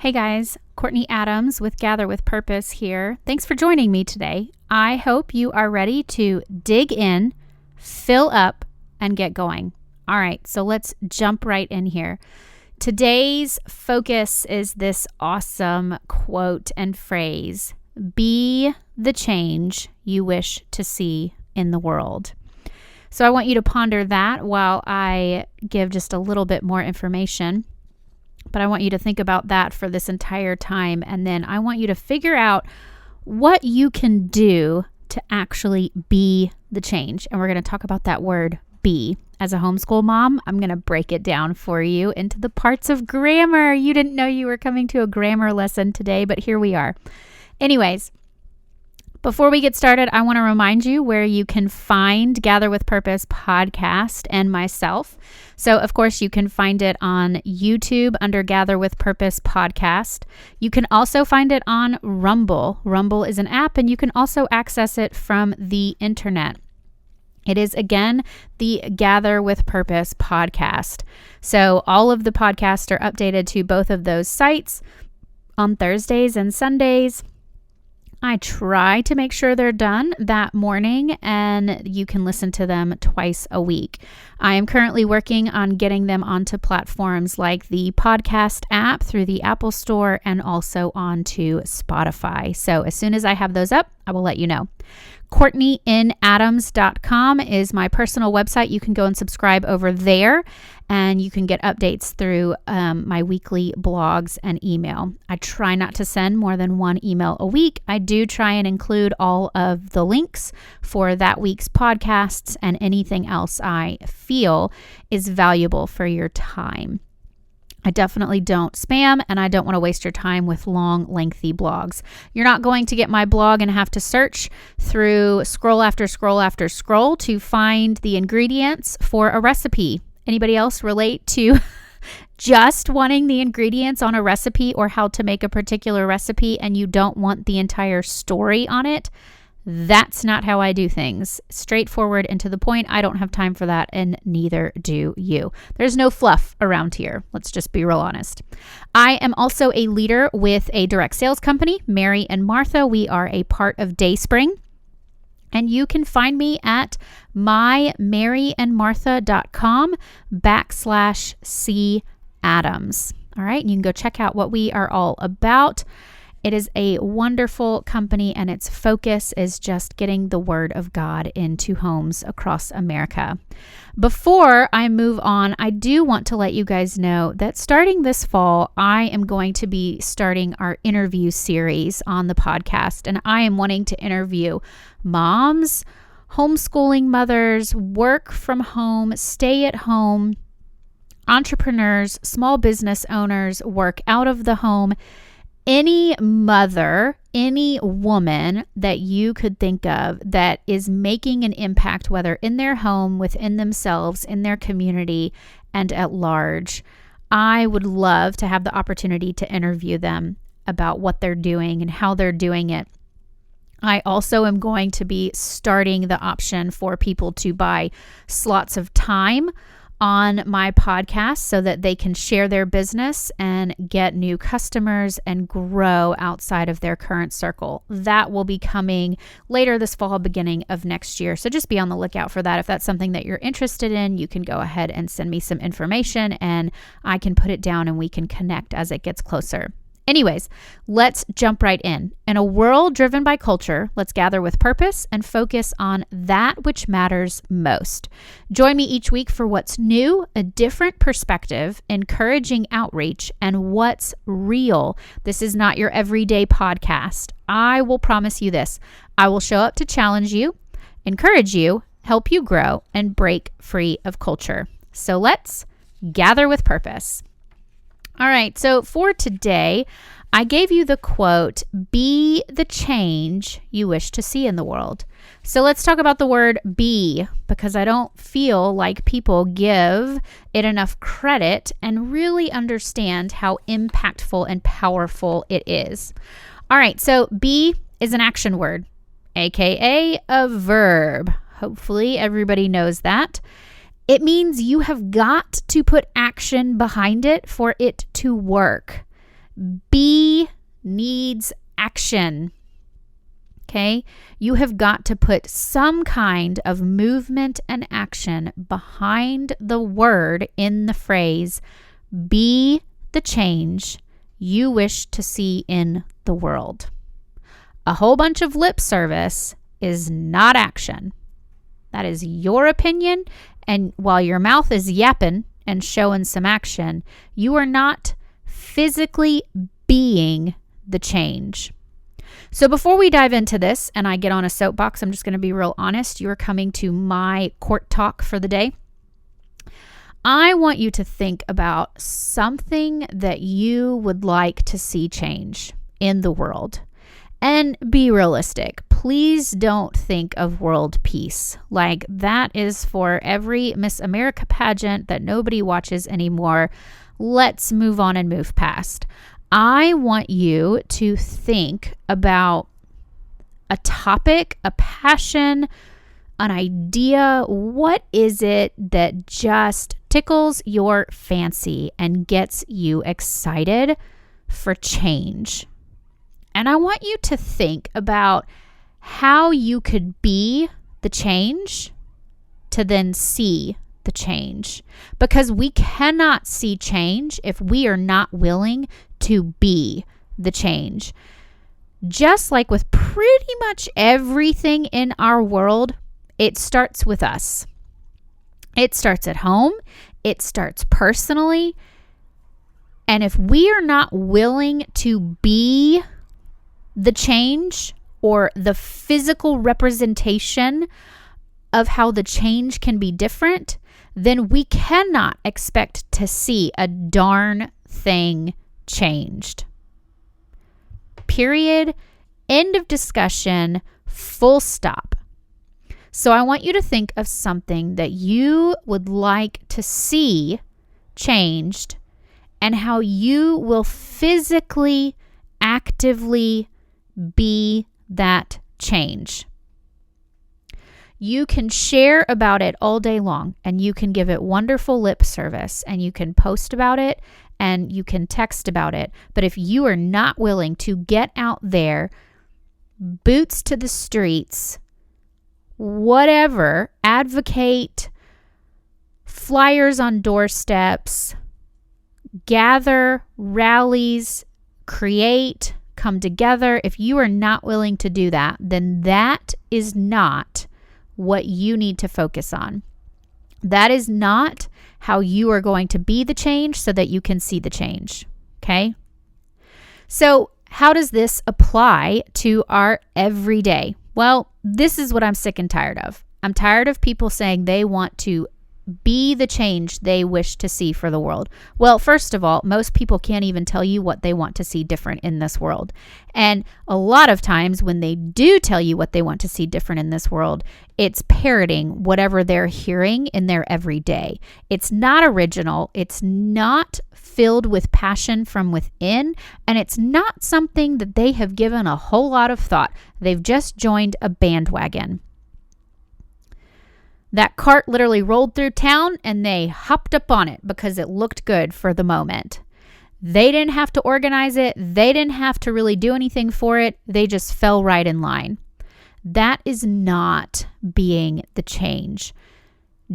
Hey guys, Courtney Adams with Gather with Purpose here. Thanks for joining me today. I hope you are ready to dig in, fill up, and get going. All right, so let's jump right in here. Today's focus is this awesome quote and phrase, be the change you wish to see in the world. So I want you to ponder that while I give just a little bit more information. But I want you to think about that for this entire time. And then I want you to figure out what you can do to actually be the change. And we're going to talk about that word be. As a homeschool mom, I'm going to break it down for you into the parts of grammar. You didn't know you were coming to a grammar lesson today, but here we are. Anyways, before we get started, I want to remind you where you can find Gather with Purpose podcast and myself. So, of course, you can find it on YouTube under Gather with Purpose podcast. You can also find it on Rumble. Rumble is an app, and you can also access it from the internet. It is, again, the Gather with Purpose podcast. So all of the podcasts are updated to both of those sites on Thursdays and Sundays. I try to make sure they're done that morning, and you can listen to them twice a week. I am currently working on getting them onto platforms like the podcast app through the Apple Store and also onto Spotify. So as soon as I have those up, I will let you know. CourtneyInAdams.com is my personal website. You can go and subscribe over there, and you can get updates through my weekly blogs and email. I try not to send more than one email a week. I do try and include all of the links for that week's podcasts and anything else I feel is valuable for your time. I definitely don't spam, and I don't want to waste your time with long, lengthy blogs. You're not going to get my blog and have to search through scroll after scroll after scroll to find the ingredients for a recipe. Anybody else relate to just wanting the ingredients on a recipe or how to make a particular recipe and you don't want the entire story on it? That's not how I do things. Straightforward and to the point. I don't have time for that, and neither do you. There's no fluff around here. Let's just be real honest. I am also a leader with a direct sales company, Mary and Martha. We are a part of Dayspring. And you can find me at mymaryandmartha.com/C-Adams. All right, and you can go check out what we are all about. It is a wonderful company, and its focus is just getting the word of God into homes across America. Before I move on, I do want to let you guys know that starting this fall, I am going to be starting our interview series on the podcast, and I am wanting to interview moms, homeschooling mothers, work from home, stay at home, entrepreneurs, small business owners, work out of the home, any mother, any woman that you could think of that is making an impact, whether in their home, within themselves, in their community, and at large. I would love to have the opportunity to interview them about what they're doing and how they're doing it. I also am going to be starting the option for people to buy slots of time on my podcast so that they can share their business and get new customers and grow outside of their current circle. That will be coming later this fall, beginning of next year. So just be on the lookout for that. If that's something that you're interested in, you can go ahead and send me some information and I can put it down and we can connect as it gets closer. Anyways, let's jump right in. In a world driven by culture, let's gather with purpose and focus on that which matters most. Join me each week for what's new, a different perspective, encouraging outreach, and what's real. This is not your everyday podcast. I will promise you this. I will show up to challenge you, encourage you, help you grow, and break free of culture. So let's gather with purpose. All right, so for today, I gave you the quote, be the change you wish to see in the world. So let's talk about the word be, because I don't feel like people give it enough credit and really understand how impactful and powerful it is. All right, so be is an action word, aka a verb. Hopefully everybody knows that. It means you have got to put action behind it for it to work. B needs action. Okay? You have got to put some kind of movement and action behind the word in the phrase, be the change you wish to see in the world. A whole bunch of lip service is not action. That is your opinion, and while your mouth is yapping and showing some action, you are not physically being the change. So before we dive into this and I get on a soapbox, I'm just going to be real honest. You're coming to my court talk for the day. I want you to think about something that you would like to see change in the world. And be realistic. Please don't think of world peace. Like that is for every Miss America pageant that nobody watches anymore. Let's move on and move past. I want you to think about a topic, a passion, an idea. What is it that just tickles your fancy and gets you excited for change? And I want you to think about how you could be the change to then see the change. Because we cannot see change if we are not willing to be the change. Just like with pretty much everything in our world, it starts with us. It starts at home. It starts personally. And if we are not willing to be the change or the physical representation of how the change can be different, then we cannot expect to see a darn thing changed. Period. End of discussion. Full stop. So I want you to think of something that you would like to see changed and how you will physically, actively be that change. You can share about it all day long and you can give it wonderful lip service and you can post about it and you can text about it. But if you are not willing to get out there, boots to the streets, whatever, advocate, flyers on doorsteps, gather, rallies, create, come together. If you are not willing to do that, then that is not what you need to focus on. That is not how you are going to be the change so that you can see the change. Okay? So how does this apply to our everyday? Well, this is what I'm sick and tired of. I'm tired of people saying they want to be the change they wish to see for the world. Well, first of all, most people can't even tell you what they want to see different in this world. And a lot of times when they do tell you what they want to see different in this world, it's parroting whatever they're hearing in their everyday. It's not original. It's not filled with passion from within. And it's not something that they have given a whole lot of thought. They've just joined a bandwagon. That cart literally rolled through town and they hopped up on it because it looked good for the moment. They didn't have to organize it. They didn't have to really do anything for it. They just fell right in line. That is not being the change.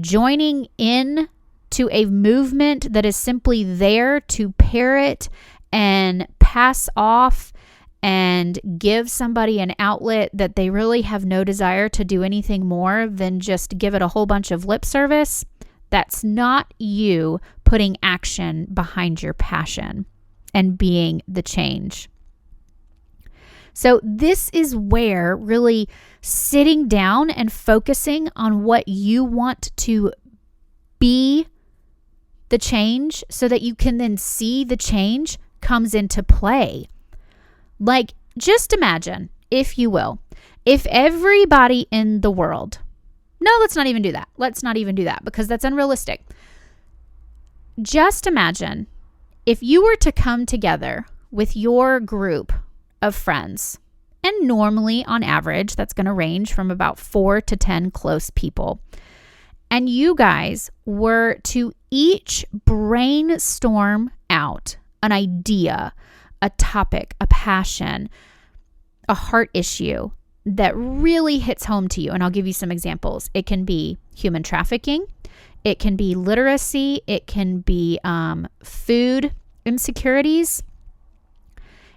Joining in to a movement that is simply there to parrot and pass off and give somebody an outlet that they really have no desire to do anything more than just give it a whole bunch of lip service, that's not you putting action behind your passion and being the change. So this is where really sitting down and focusing on what you want to be the change so that you can then see the change comes into play. Like, just imagine, if you will, if everybody in the world, no, let's not even do that. Let's not even do that because that's unrealistic. Just imagine if you were to come together with your group of friends, and normally on average, that's going to range from about 4 to 10 close people, and you guys were to each brainstorm out an idea, a topic, a passion, a heart issue that really hits home to you. And I'll give you some examples. It can be human trafficking. It can be literacy. It can be food insecurities.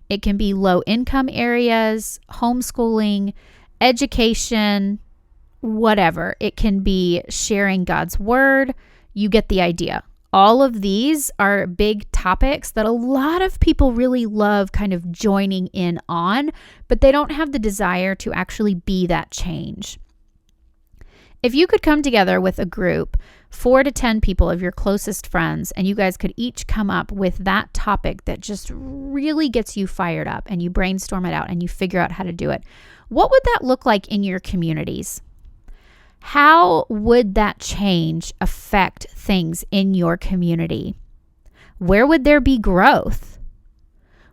It can be low income areas, homeschooling, education, whatever. It can be sharing God's word. You get the idea. All of these are big topics that a lot of people really love kind of joining in on, but they don't have the desire to actually be that change. If you could come together with a group, 4 to 10 people of your closest friends, and you guys could each come up with that topic that just really gets you fired up, and you brainstorm it out and you figure out how to do it, what would that look like in your communities? How would that change affect things in your community? Where would there be growth?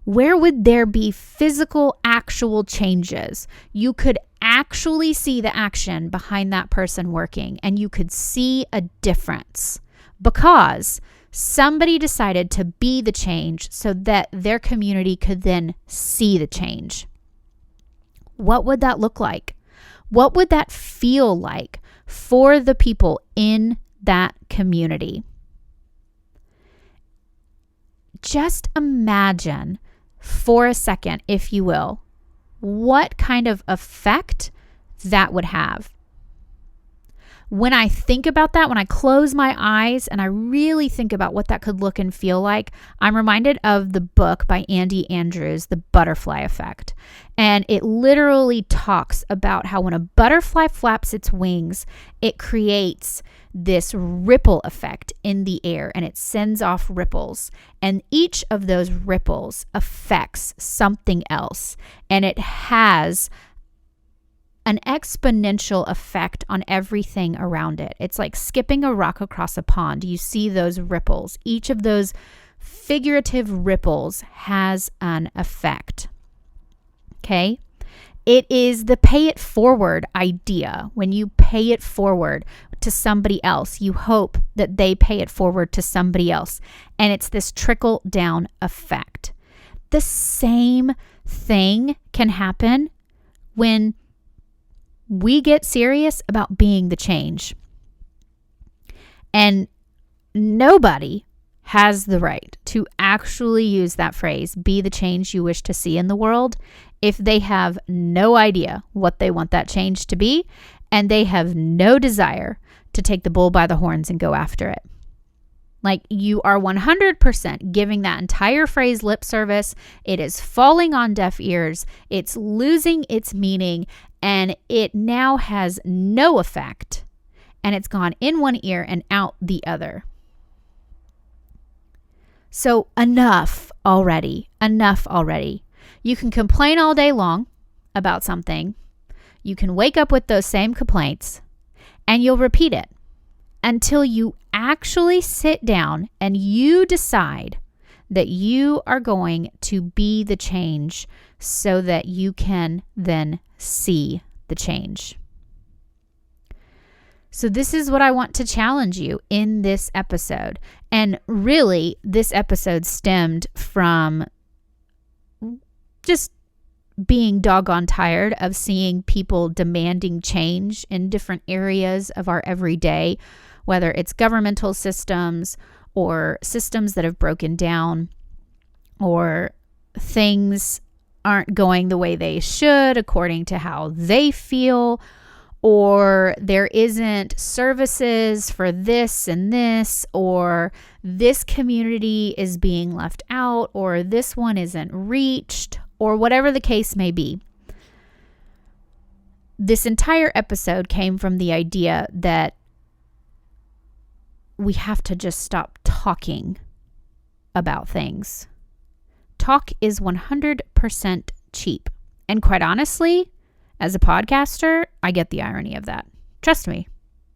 Where would there be physical, actual changes? You could actually see the action behind that person working, and you could see a difference because somebody decided to be the change so that their community could then see the change. What would that look like? What would that feel like for the people in that community? Just imagine for a second, if you will, what kind of effect that would have. When I think about that, when I close my eyes and I really think about what that could look and feel like, I'm reminded of the book by Andy Andrews, The Butterfly Effect. And it literally talks about how when a butterfly flaps its wings, it creates this ripple effect in the air, and it sends off ripples. And each of those ripples affects something else. And it has an exponential effect on everything around it. It's like skipping a rock across a pond. You see those ripples. Each of those figurative ripples has an effect. Okay? It is the pay it forward idea. When you pay it forward to somebody else, you hope that they pay it forward to somebody else. And it's this trickle down effect. The same thing can happen when we get serious about being the change. And nobody has the right to actually use that phrase, be the change you wish to see in the world, if they have no idea what they want that change to be, and they have no desire to take the bull by the horns and go after it. Like, you are 100% giving that entire phrase lip service. It is falling on deaf ears. It's losing its meaning, and it now has no effect, and it's gone in one ear and out the other. So enough already. Enough already. You can complain all day long about something. You can wake up with those same complaints, and you'll repeat it until you actually sit down and you decide that you are going to be the change so that you can then see the change. So this is what I want to challenge you in this episode. And really, this episode stemmed from just being doggone tired of seeing people demanding change in different areas of our everyday, whether it's governmental systems or systems that have broken down, or things aren't going the way they should according to how they feel, or there isn't services for this and this, or this community is being left out, or this one isn't reached, or whatever the case may be. This entire episode came from the idea that we have to just stop talking about things. Talk is 100% cheap. And quite honestly, as a podcaster, I get the irony of that. Trust me,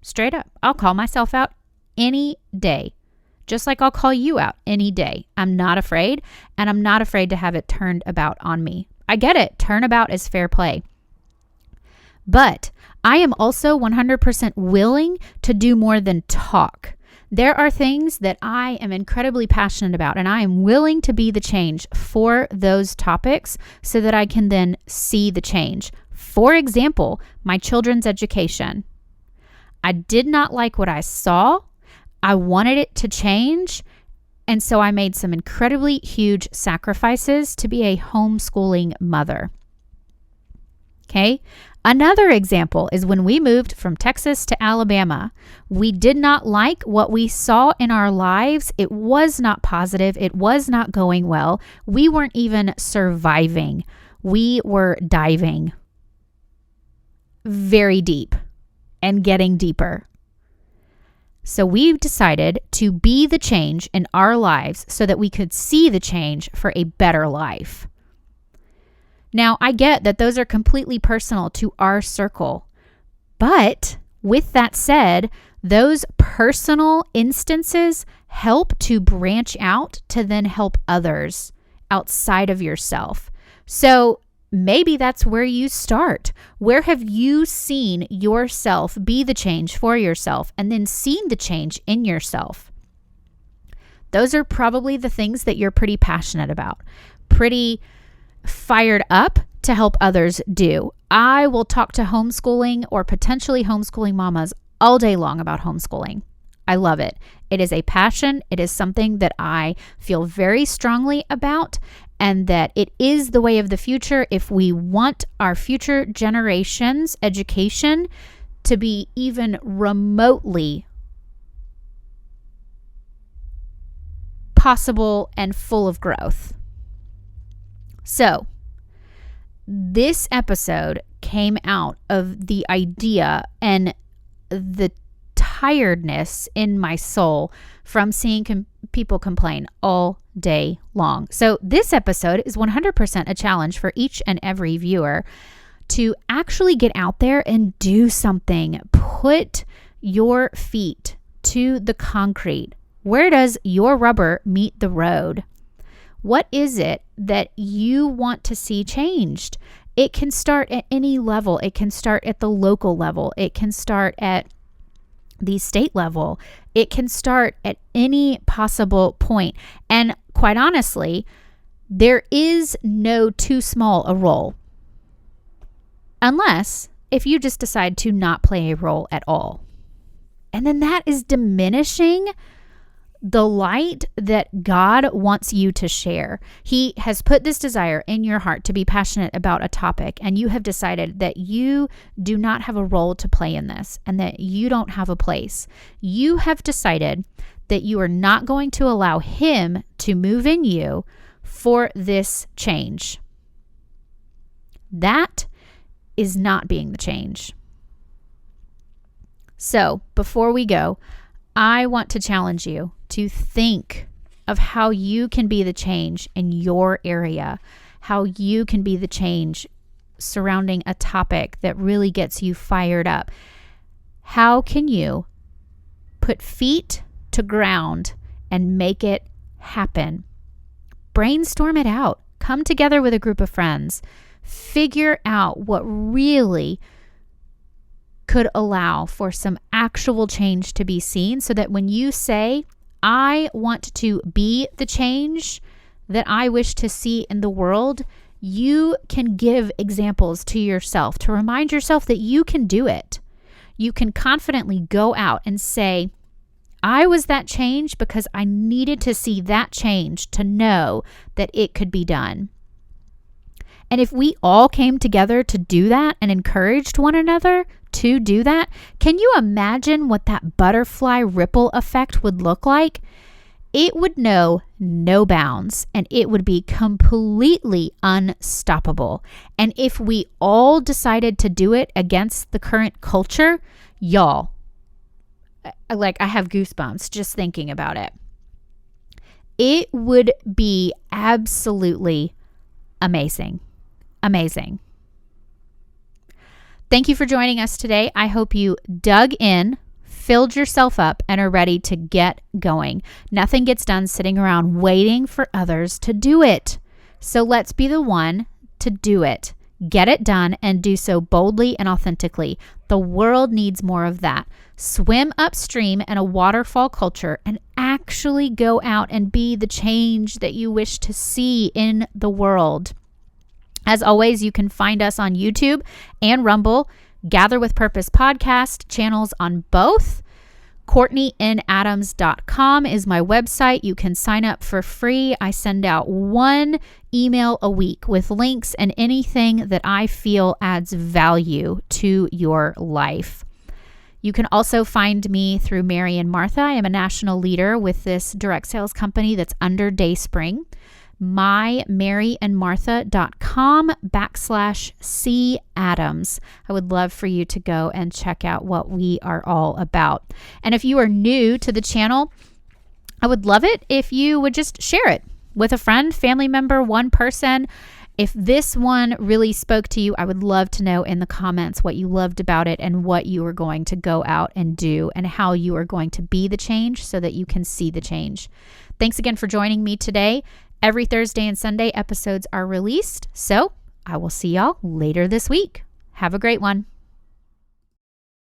straight up. I'll call myself out any day, just like I'll call you out any day. I'm not afraid, and I'm not afraid to have it turned about on me. I get it. Turnabout is fair play. But I am also 100% willing to do more than talk. There are things that I am incredibly passionate about, and I am willing to be the change for those topics so that I can then see the change. For example, my children's education. I did not like what I saw. I wanted it to change. And so I made some incredibly huge sacrifices to be a homeschooling mother. Okay. Another example is when we moved from Texas to Alabama. We did not like what we saw in our lives. It was not positive. It was not going well. We weren't even surviving. We were diving very deep and getting deeper. So we decided to be the change in our lives so that we could see the change for a better life. Now, I get that those are completely personal to our circle. But with that said, those personal instances help to branch out to then help others outside of yourself. So maybe that's where you start. Where have you seen yourself be the change for yourself and then seen the change in yourself? Those are probably the things that you're pretty passionate about, pretty fired up to help others do. I will talk to homeschooling or potentially homeschooling mamas all day long about homeschooling. I love it. It is a passion. It is something that I feel very strongly about, and that it is the way of the future if we want our future generations' education to be even remotely possible and full of growth. So, this episode came out of the idea and the tiredness in my soul from seeing people complain all day long. So, this episode is 100% a challenge for each and every viewer to actually get out there and do something. Put your feet to the concrete. Where does your rubber meet the road? What is it that you want to see changed? It can start at any level. It can start at the local level. It can start at the state level. It can start at any possible point. And quite honestly, there is no too small a role. Unless if you just decide to not play a role at all. And then that is diminishing the light that God wants you to share. He has put this desire in your heart to be passionate about a topic, and you have decided that you do not have a role to play in this and that you don't have a place. You have decided that you are not going to allow Him to move in you for this change. That is not being the change. So, before we go, I want to challenge you to think of how you can be the change in your area, how you can be the change surrounding a topic that really gets you fired up. How can you put feet to ground and make it happen? Brainstorm it out. Come together with a group of friends. Figure out what really could allow for some actual change to be seen, so that when you say, I want to be the change that I wish to see in the world, you can give examples to yourself to remind yourself that you can do it. You can confidently go out and say, I was that change because I needed to see that change to know that it could be done. And if we all came together to do that and encouraged one another to do that, can you imagine what that butterfly ripple effect would look like? It would know no bounds, and it would be completely unstoppable. And if we all decided to do it against the current culture, y'all, I have goosebumps just thinking about it. It would be absolutely amazing. Amazing. Thank you for joining us today. I hope you dug in, filled yourself up, and are ready to get going. Nothing gets done sitting around waiting for others to do it. So let's be the one to do it. Get it done and do so boldly and authentically. The world needs more of that. Swim upstream in a waterfall culture and actually go out and be the change that you wish to see in the world. As always, you can find us on YouTube and Rumble. Gather with Purpose Podcast channels on both. CourtneyNAdams.com is my website. You can sign up for free. I send out 1 email a week with links and anything that I feel adds value to your life. You can also find me through Mary and Martha. I am a national leader with this direct sales company that's under Dayspring. mymaryandmartha.com/CAdams. I would love for you to go and check out what we are all about. And if you are new to the channel, I would love it if you would just share it with a friend, family member, one person. If this one really spoke to you, I would love to know in the comments what you loved about it and what you are going to go out and do and how you are going to be the change so that you can see the change. Thanks again for joining me today. Every Thursday and Sunday episodes are released, so I will see y'all later this week. Have a great one.